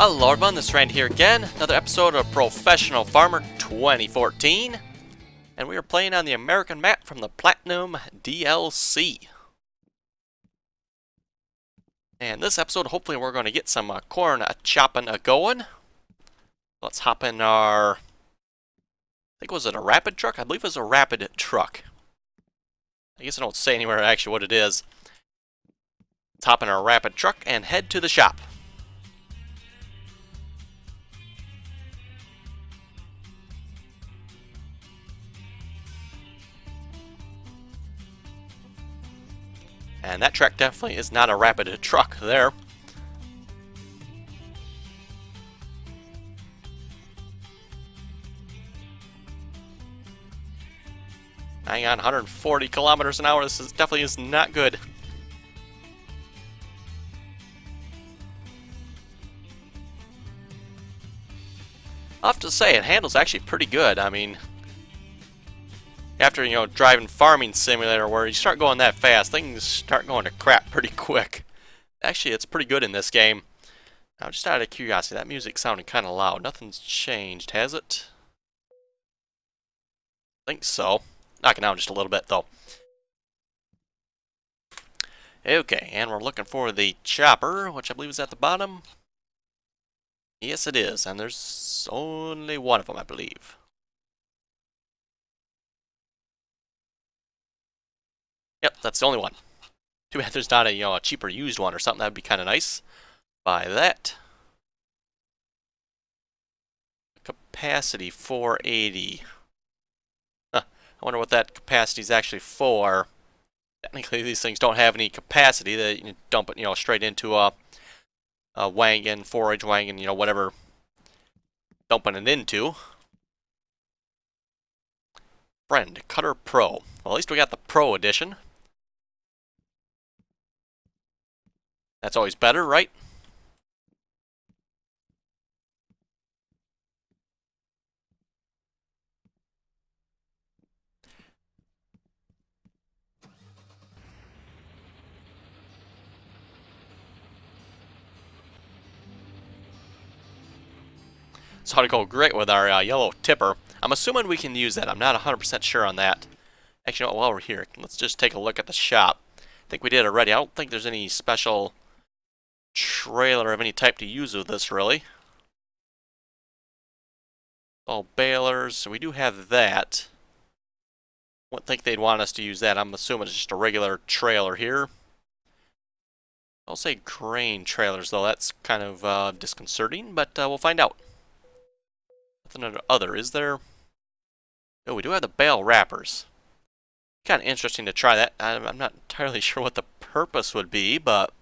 Hello everyone, this is Randy here again. Another episode of Professional Farmer 2014. And we are playing on the American map from the Platinum DLC. And this episode, hopefully we're going to get some corn chopping going. Let's hop in our... I think was it a rapid truck? I believe it was a rapid truck. I guess I don't say anywhere actually what it is. Let's hop in our rapid truck and head to the shop. And that truck definitely is not a rapid truck there. Hang on, 140 kilometers an hour. This definitely is not good. I'll have to say, it handles actually pretty good. I mean, after, driving Farming Simulator where you start going that fast, things start going to crap pretty quick. Actually, it's pretty good in this game. Now, just out of curiosity, that music sounded kind of loud. Nothing's changed, has it? I think so. Knock it down just a little bit, though. Okay, and we're looking for the chopper, which I believe is at the bottom. Yes, it is, and there's only one of them, I believe. Yep, that's the only one. Too bad there's not a cheaper used one or something. That'd be kind of nice. Buy that. Capacity 480. Huh. I wonder what that capacity is actually for. Technically, these things don't have any capacity. That you dump it, straight into a wagon, forage wagon, whatever. Dumping it into. Friend, Cutter Pro. Well, at least we got the Pro edition. That's always better, right? So it'll go great with our yellow tipper. I'm assuming we can use that. I'm not 100% sure on that. Actually, while we're here, let's just take a look at the shop. I think we did already. I don't think there's any special trailer of any type to use with this, really. All balers, so we do have that. Wouldn't think they'd want us to use that. I'm assuming it's just a regular trailer here. I'll say grain trailers, though. That's kind of disconcerting, but we'll find out. Nothing other, is there? Oh, we do have the bale wrappers. Kind of interesting to try that. I'm not entirely sure what the purpose would be, but...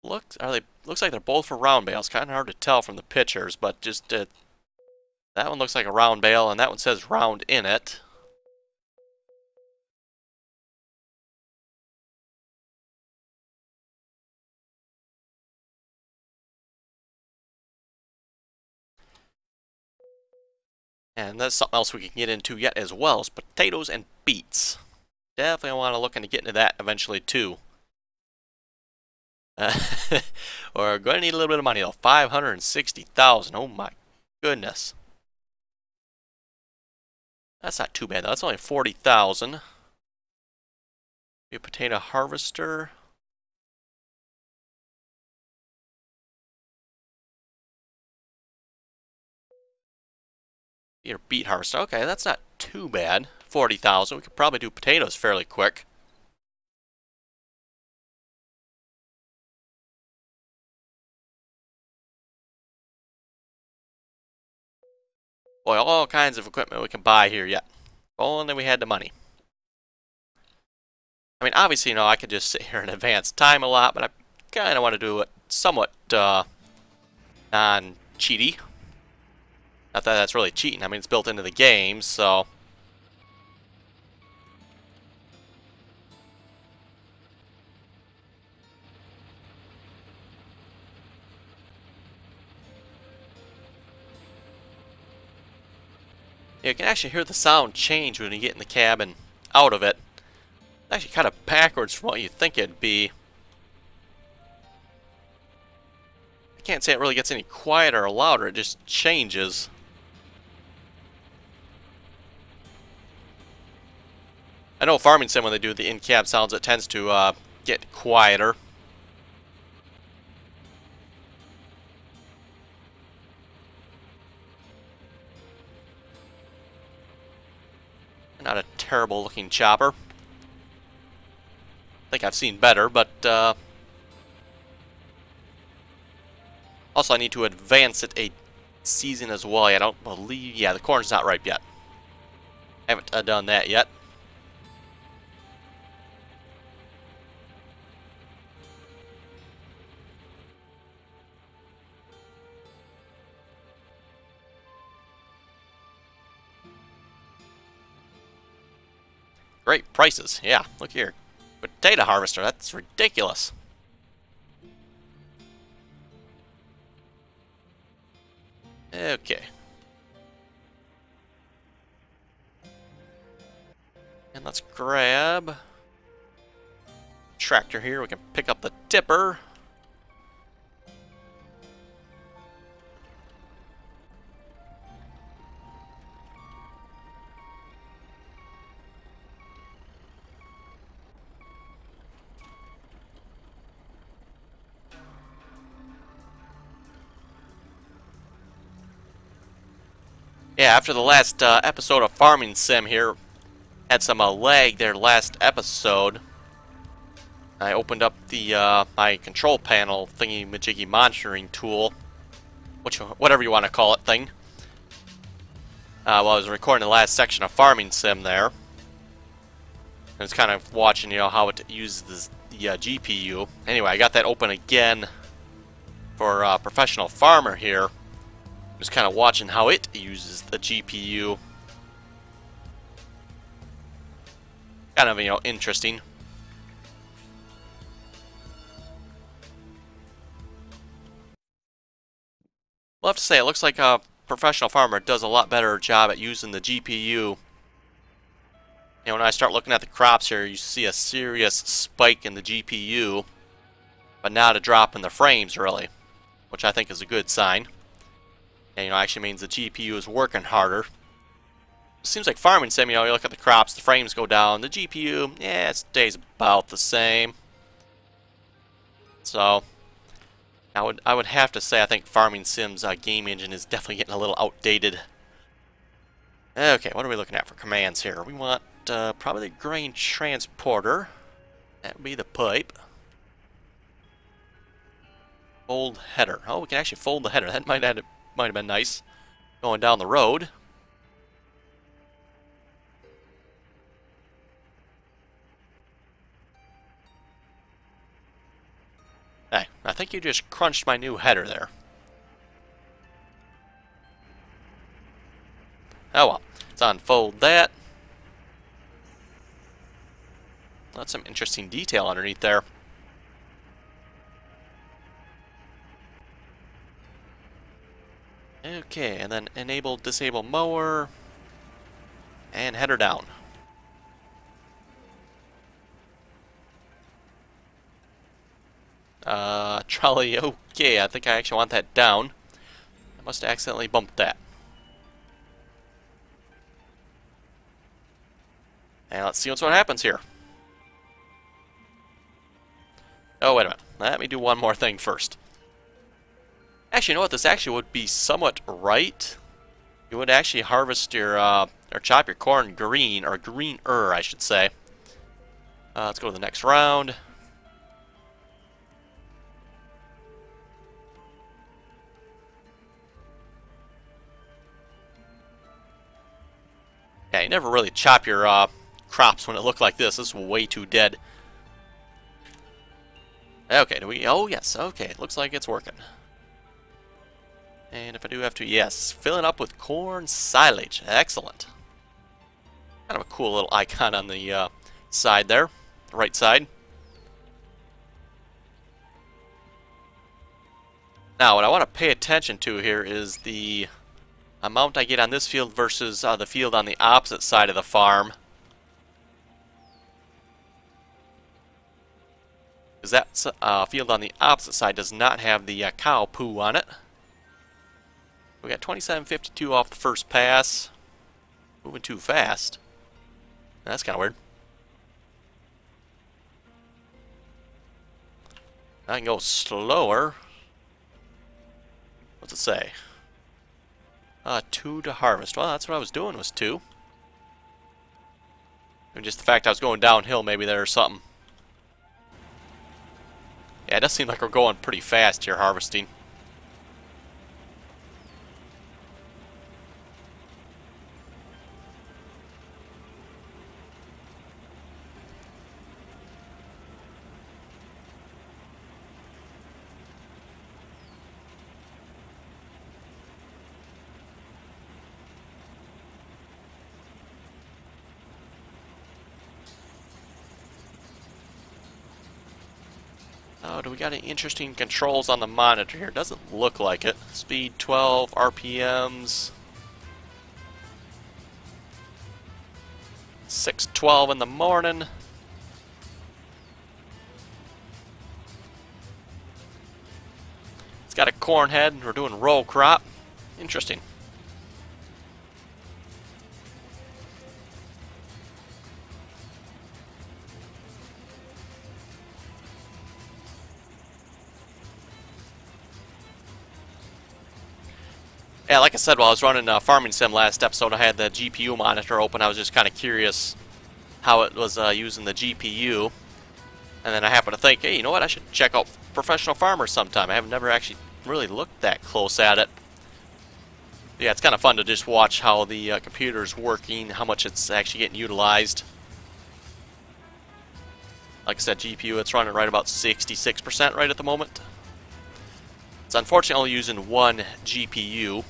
Looks like they're both for round bales. Kind of hard to tell from the pictures, but just that one looks like a round bale, and that one says round in it. And that's something else we can get into yet as well, is potatoes and beets. Definitely want to look into getting to that eventually too. We're going to need a little bit of money though. 560,000. Oh my goodness. That's not too bad though. That's only 40,000. A potato harvester. Your beet harvester. Okay, that's not too bad. 40,000. We could probably do potatoes fairly quick. Boy, all kinds of equipment we can buy here yet. If only we had the money. I mean, obviously, I could just sit here and advance time a lot, but I kind of want to do it somewhat non-cheaty. Not that that's really cheating. I mean, it's built into the game, so... You can actually hear the sound change when you get in the cab and out of it. Actually kind of backwards from what you think it'd be. I can't say it really gets any quieter or louder, it just changes. I know farming sim, when they do the in-cab sounds, it tends to get quieter. Not a terrible looking chopper. I think I've seen better, but also I need to advance it a season as well. I don't believe, yeah, the corn's not ripe yet. I haven't done that yet. Great prices, yeah, look here. Potato harvester, that's ridiculous. Okay. And let's grab tractor here. We can pick up the tipper. Yeah, after the last episode of Farming Sim here, had some lag there last episode. I opened up the my control panel thingy-majiggy monitoring tool, whatever you want to call it, thing. While I was recording the last section of Farming Sim there. I was kind of watching, you know, how it uses the GPU. Anyway, I got that open again for Professional Farmer here. Just kind of watching how it uses the GPU. Kind of, you know, interesting. I'll have to say, it looks like a Professional Farmer does a lot better job at using the GPU. You know, when I start looking at the crops here, you see a serious spike in the GPU, but not a drop in the frames, really, which I think is a good sign. And, you know, actually means the GPU is working harder. It seems like Farming Sim, you know, you look at the crops, the frames go down. The GPU, yeah, it stays about the same. So, I would have to say I think Farming Sim's game engine is definitely getting a little outdated. Okay, what are we looking at for commands here? We want probably the grain transporter. That would be the pipe. Fold header. Oh, we can actually fold the header. That might have been nice going down the road. Hey, I think you just crunched my new header there. Oh well, let's unfold that. That's some interesting detail underneath there. Okay, and then enable, disable mower, and header down. Trolley, okay, I think I actually want that down. I must have accidentally bumped that. And let's see what happens here. Oh, wait a minute. Let me do one more thing first. Actually, you know what? This actually would be somewhat right. You would actually harvest your, or chop your corn green, or greener, I should say. Let's go to the next round. Yeah, you never really chop your crops when it look like this. This is way too dead. Okay, do we? Oh, yes. Okay, it looks like it's working. And if I do have to, yes, fill it up with corn silage. Excellent. Kind of a cool little icon on the side there, the right side. Now, what I want to pay attention to here is the amount I get on this field versus the field on the opposite side of the farm. because that field on the opposite side does not have the cow poo on it. We got 27.52 off the first pass. Moving too fast. That's kind of weird. I can go slower. What's it say? 2 to harvest. Well, that's what I was doing, was 2. And just the fact I was going downhill, maybe there's something. Yeah, it does seem like we're going pretty fast here harvesting. Oh, do we got any interesting controls on the monitor here? Doesn't look like it. Speed 12, RPMs 6:12 in the morning. It's got a corn head and we're doing row crop. Interesting. Yeah, like I said, while I was running Farming Sim last episode, I had the GPU monitor open. I was just kind of curious how it was using the GPU. And then I happened to think, hey, you know what? I should check out Professional Farmer sometime. I have never actually really looked that close at it. Yeah, it's kind of fun to just watch how the computer's working, how much it's actually getting utilized. Like I said, GPU, it's running right about 66% right at the moment. It's unfortunately only using one GPU.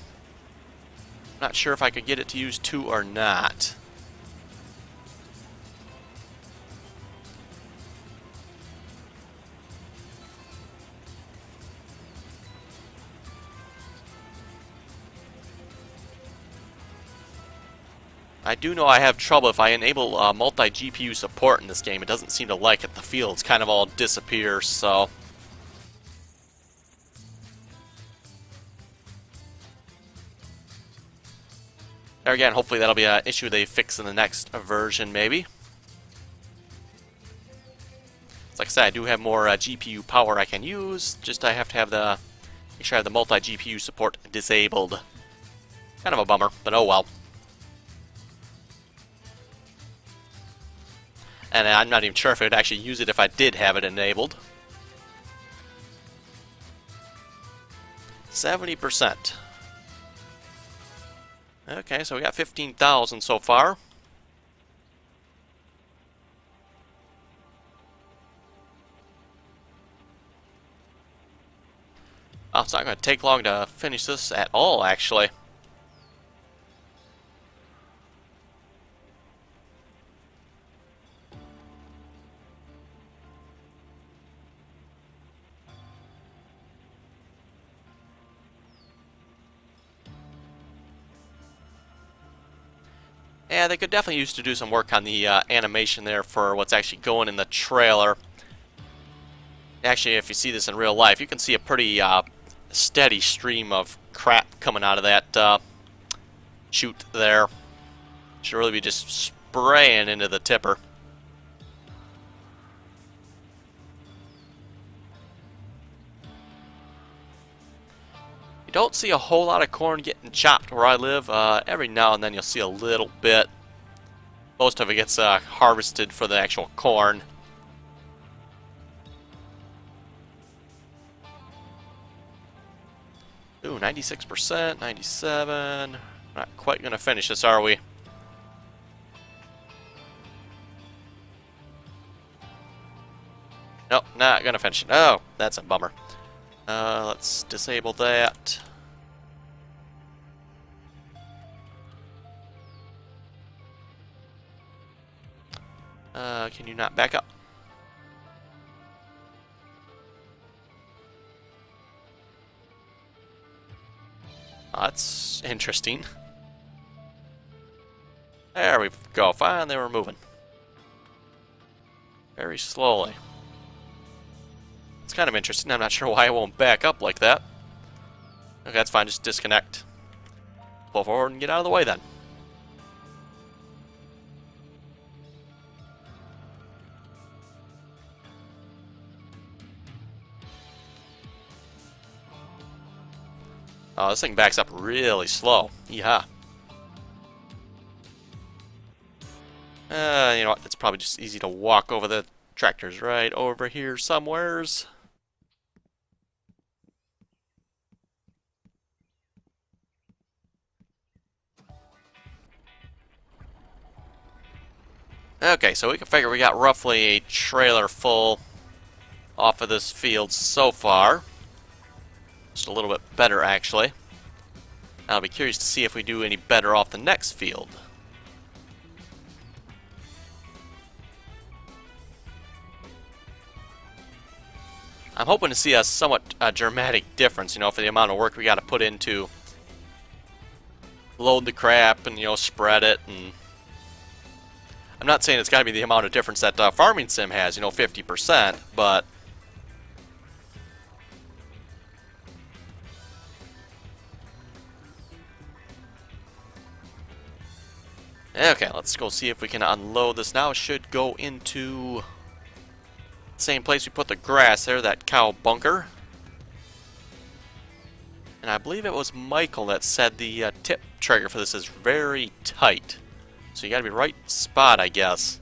Not sure if I could get it to use 2 or not. I do know I have trouble if I enable multi-GPU support in this game. It doesn't seem to like it. The fields kind of all disappear, so... There again, hopefully that'll be an issue they fix in the next version, maybe. Like I said, I do have more GPU power I can use. Just I have to have the make sure I have the multi-GPU support disabled. Kind of a bummer, but oh well. And I'm not even sure if it would actually use it if I did have it enabled. 70%. Okay, so we got 15,000 so far. Oh, it's not going to take long to finish this at all, actually. Yeah, they could definitely use to do some work on the animation there for what's actually going in the trailer. Actually, if you see this in real life, you can see a pretty steady stream of crap coming out of that chute there. Should really be just spraying into the tipper. You don't see a whole lot of corn getting chopped where I live. Every now and then you'll see a little bit. Most of it gets harvested for the actual corn. Ooh, 96%, 97. Not quite going to finish this, are we? Nope, not going to finish it. Oh, that's a bummer. Let's disable that. Can you not back up? Oh, that's interesting. There we go. Fine, they were moving. Very slowly. It's kind of interesting. I'm not sure why it won't back up like that. Okay, that's fine. Just disconnect. Pull forward and get out of the way then. Oh, this thing backs up really slow. Yeah. You know what? It's probably just easy to walk over the tractors right over here somewheres. Okay, so we can figure we got roughly a trailer full off of this field so far. Just a little bit better, actually. I'll be curious to see if we do any better off the next field. I'm hoping to see a somewhat dramatic difference, you know, for the amount of work we got to put into load the crap and, you know, spread it. And I'm not saying it's got to be the amount of difference that Farming Sim has, you know, 50%, but okay, let's go see if we can unload this now. It should go into the same place we put the grass there, that cow bunker. And I believe it was Michael that said the tip trigger for this is very tight. So you gotta be right spot, I guess.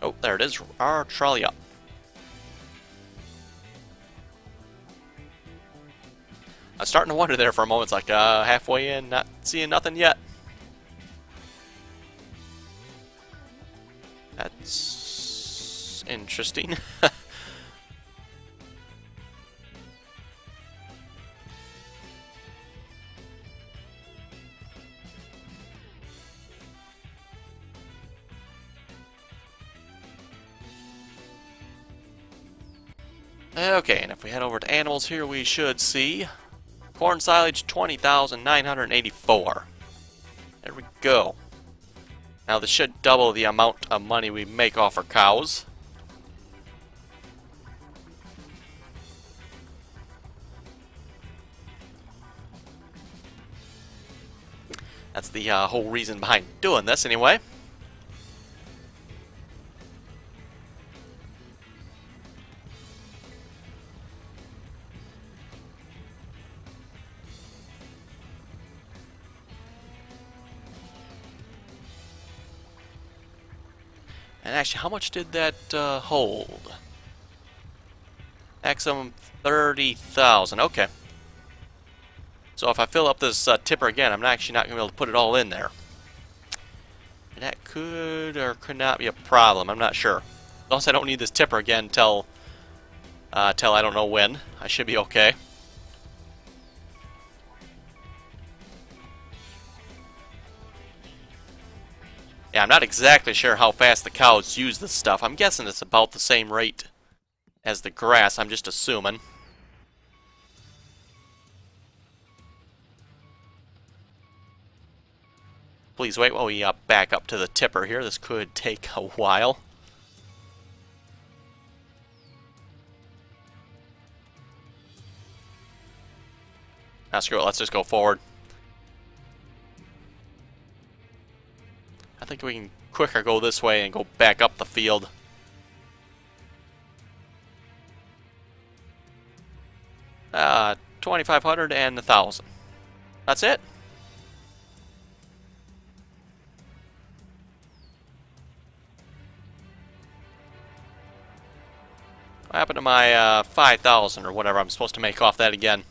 Oh, there it is. Our trolley up. I was starting to wonder there for a moment. It's like halfway in, not seeing nothing yet. That's interesting. Okay, and if we head over to animals here, we should see corn silage 20,984. There we go. Now this should double the amount of money we make off our cows. That's the whole reason behind doing this anyway. And actually, how much did that hold? Maximum 30,000. Okay. So if I fill up this tipper again, I'm actually not going to be able to put it all in there. And that could or could not be a problem. I'm not sure. Also, I don't need this tipper again till I don't know when. I should be okay. Yeah, I'm not exactly sure how fast the cows use this stuff. I'm guessing it's about the same rate as the grass. I'm just assuming. Please wait while we back up to the tipper here. This could take a while. Now screw it, let's just go forward. I think we can quicker go this way and go back up the field. Uh, 2,500 and 1,000. That's it. What happened to my 5,000 or whatever I'm supposed to make off that again?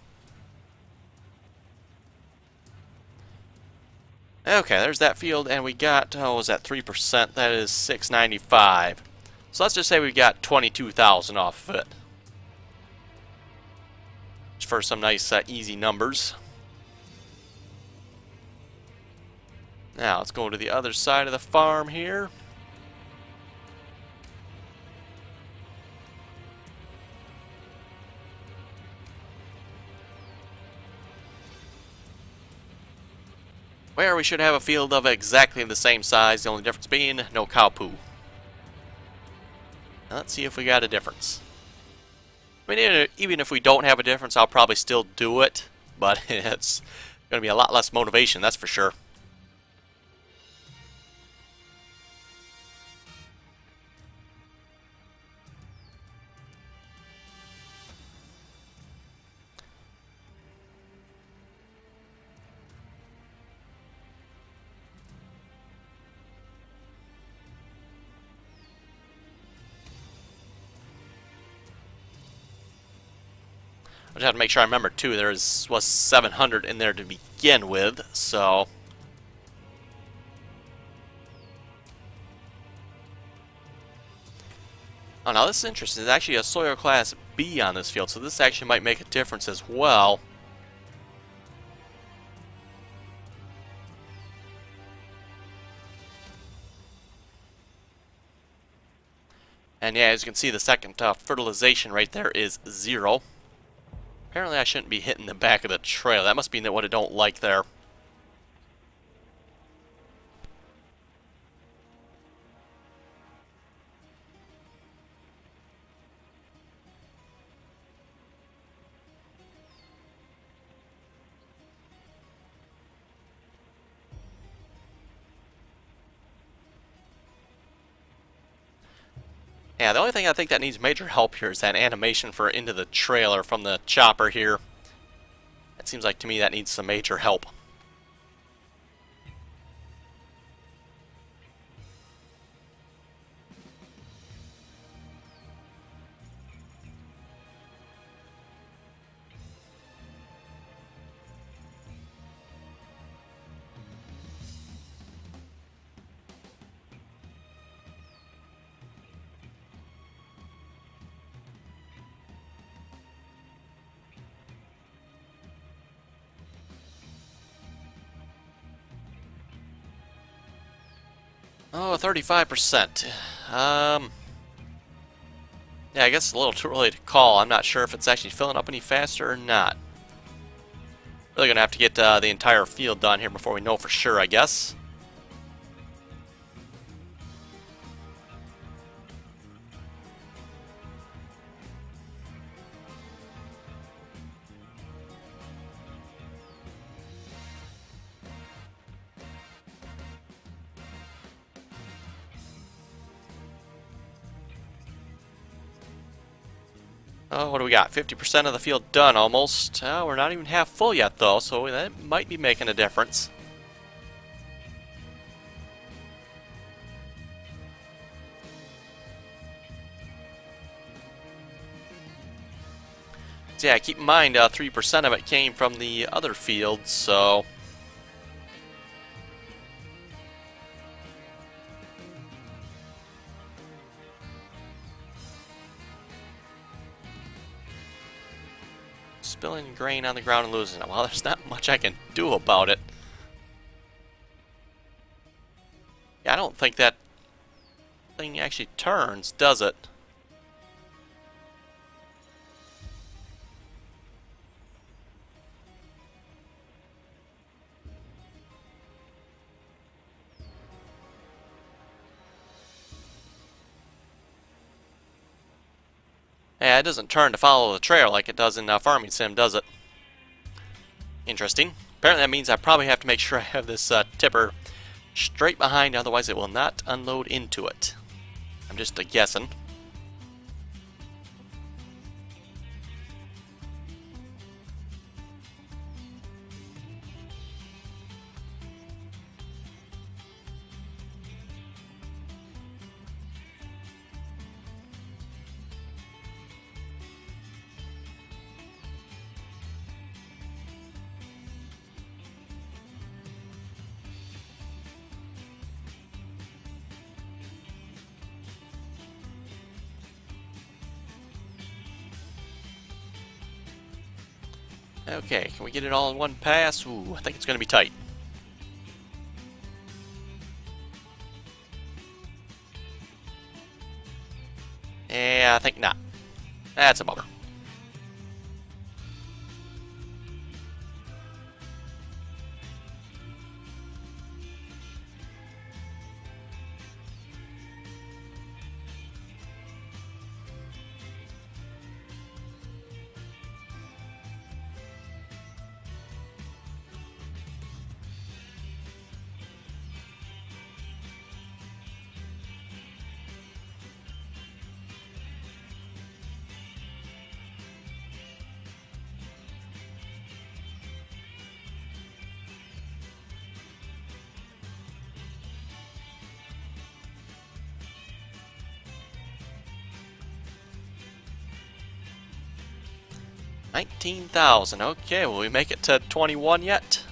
Okay, there's that field, and we got, oh, was that 3%? That is 695. So let's just say we got 22,000 off of it. Just for some nice, easy numbers. Now, let's go to the other side of the farm here. where we should have a field of exactly the same size, the only difference being no cow poo. Now let's see if we got a difference. I mean, even if we don't have a difference, I'll probably still do it, but it's going to be a lot less motivation, that's for sure. I just have to make sure I remember too, there was 700 in there to begin with, so... Oh, now this is interesting. There's actually a soil class B on this field, so this actually might make a difference as well. And yeah, as you can see, the second fertilization right there is 0. Apparently I shouldn't be hitting the back of the trail. That must be what I don't like there. Yeah, the only thing I think that needs major help here is that animation for into the trailer from the chopper here. It seems like to me that needs some major help. Oh, 35%. Yeah, I guess it's a little too early to call. I'm not sure if it's actually filling up any faster or not. Really gonna have to get the entire field done here before we know for sure, I guess. Oh, what do we got? 50% of the field done almost. We're not even half full yet though, so that might be making a difference. So yeah, keep in mind 3% of it came from the other fields, so... Spilling grain on the ground and losing it. Well, there's not much I can do about it. Yeah, I don't think that thing actually turns, does it? Yeah, it doesn't turn to follow the trail like it does in Farming Sim, does it? Interesting. Apparently that means I probably have to make sure I have this tipper straight behind, otherwise it will not unload into it. I'm just guessing. Okay, can we get it all in one pass? Ooh, I think it's going to be tight. Yeah, I think not. That's a bummer. 19,000. Okay, will we make it to 21 yet?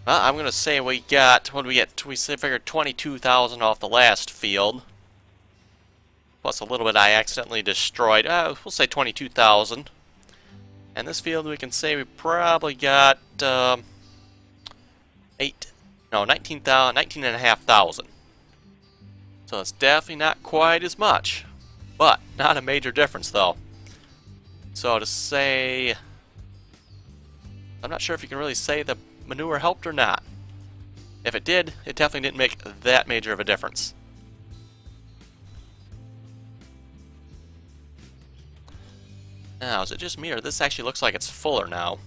Well, I'm gonna say we got, what did we get? We figured 22,000 off the last field. Plus a little bit I accidentally destroyed. We'll say 22,000. And this field we can say we probably got 19,500. So it's definitely not quite as much. But not a major difference though. So to say, I'm not sure if you can really say the manure helped or not. If it did, it definitely didn't make that major of a difference. Now, is it just me or this actually looks like it's fuller now?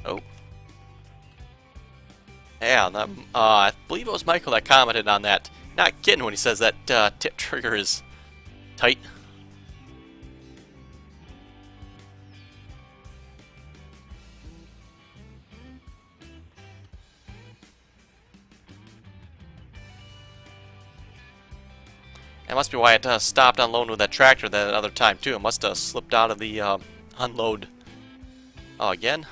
Oh. Yeah, I believe it was Michael that commented on that. Not kidding when he says that tip trigger is tight. That must be why it stopped unloading with that tractor that other time too. It must have slipped out of the unload. Oh, again?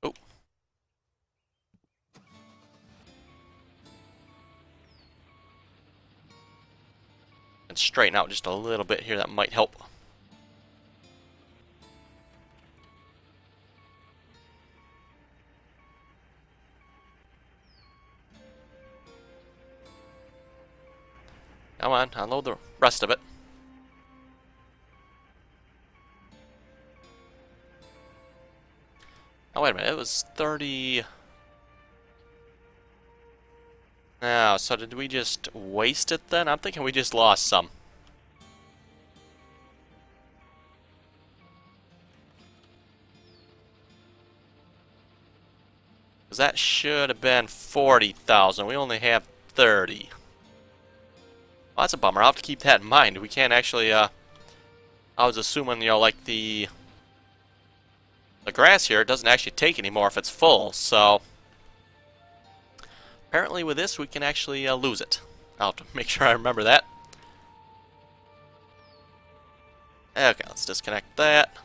Oh. And straighten out just a little bit here, that might help. Come on, unload the rest of it. Oh, wait a minute, it was 30... Now, so did we just waste it then? I'm thinking we just lost some. Because that should have been 40,000. We only have 30. Well, that's a bummer. I'll have to keep that in mind. We can't actually, I was assuming, you know, like the grass here doesn't actually take anymore if it's full, so apparently with this we can actually lose it. I'll have to make sure I remember that. Okay, let's disconnect that.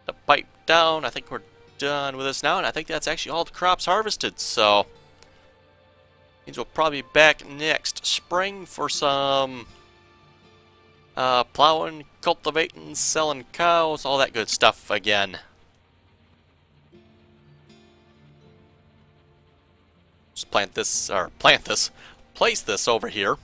The pipe down. I think we're done with this now, and I think that's actually all the crops harvested, so means we'll probably be back next spring for some plowing, cultivating, selling cows, all that good stuff again. Just place this over here.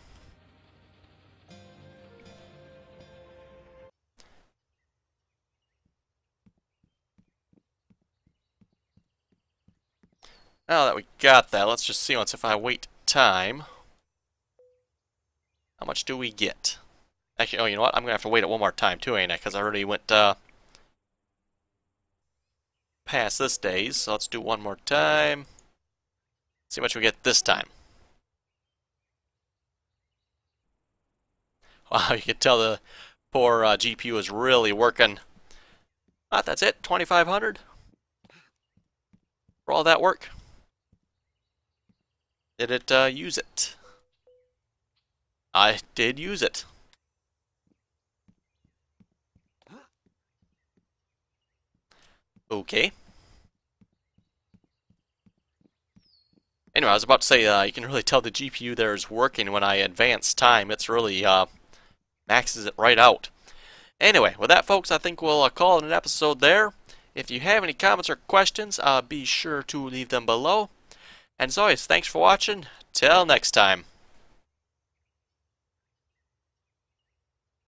Now that we got that, let's just see once if I wait time. How much do we get? Actually, oh, you know what? I'm going to have to wait it one more time too, ain't I? Because I already went past this days. So let's do one more time. See how much we get this time. Wow, you can tell the poor GPU is really working. Ah, that's it? 2,500? For all that work? Did it use it? I did use it. Okay. Anyway, I was about to say, you can really tell the GPU there is working when I advance time. It's really maxes it right out. Anyway, with that, folks, I think we'll call it an episode there. If you have any comments or questions, be sure to leave them below. And as always, thanks for watching. Till next time.